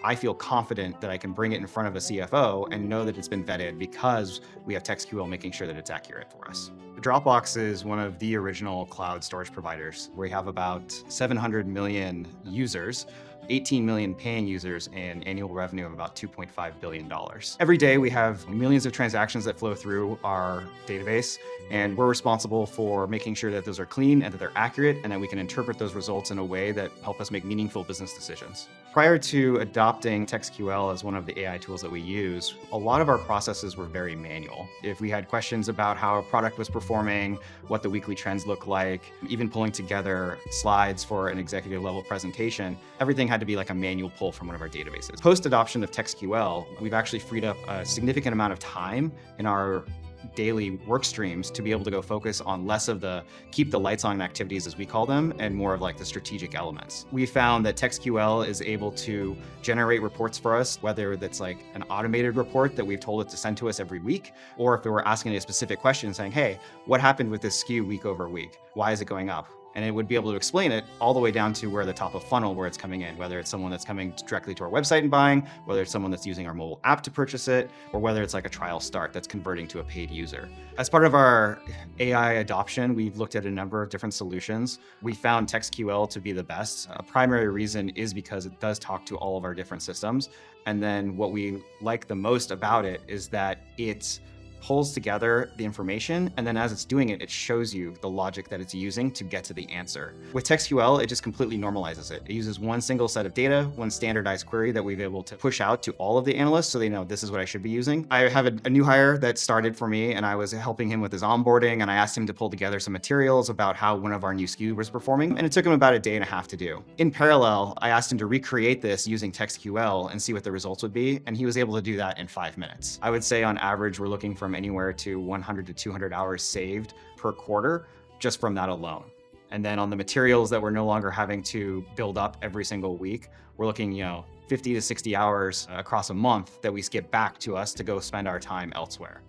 I feel confident that I can bring it in front of a CFO and know that it's been vetted because we have TextQL making sure that it's accurate for us. Dropbox is one of the original cloud storage providers. We have about 700 million users, 18 million paying users, and annual revenue of about $2.5 billion. Every day we have millions of transactions that flow through our database, and we're responsible for making sure that those are clean and that they're accurate and that we can interpret those results in a way that help us make meaningful business decisions. Prior to adopting TextQL as one of the AI tools that we use, a lot of our processes were very manual. If we had questions about how a product was performing, what the weekly trends look like, even pulling together slides for an executive level presentation, everything had to be like a manual pull from one of our databases. Post adoption of TextQL, we've actually freed up a significant amount of time in our daily work streams to be able to go focus on less of the keep the lights on activities, as we call them, and more of like the strategic elements. We found that TextQL is able to generate reports for us, whether that's like an automated report that we've told it to send to us every week, or if we're asking a specific question saying, hey, what happened with this SKU week over week? Why is it going up? And it would be able to explain it all the way down to where the top of funnel, where it's coming in, whether it's someone that's coming directly to our website and buying, whether it's someone that's using our mobile app to purchase it, or whether it's like a trial start that's converting to a paid user. As part of our AI adoption, we've looked at a number of different solutions. We found TextQL to be the best. A primary reason is because it does talk to all of our different systems. And then what we like the most about it is that it's pulls together the information, and then as it's doing it, it shows you the logic that it's using to get to the answer. With TextQL, it just completely normalizes it. It uses one single set of data, one standardized query that we've been able to push out to all of the analysts so they know this is what I should be using. I have a new hire that started for me, and I was helping him with his onboarding, and I asked him to pull together some materials about how one of our new SKUs was performing, and it took him about a day and a half to do. In parallel, I asked him to recreate this using TextQL and see what the results would be, and he was able to do that in 5 minutes. I would say on average, we're looking from anywhere to 100 to 200 hours saved per quarter just from that alone. And then on the materials that we're no longer having to build up every single week, we're looking, 50 to 60 hours across a month that we skip back to us to go spend our time elsewhere.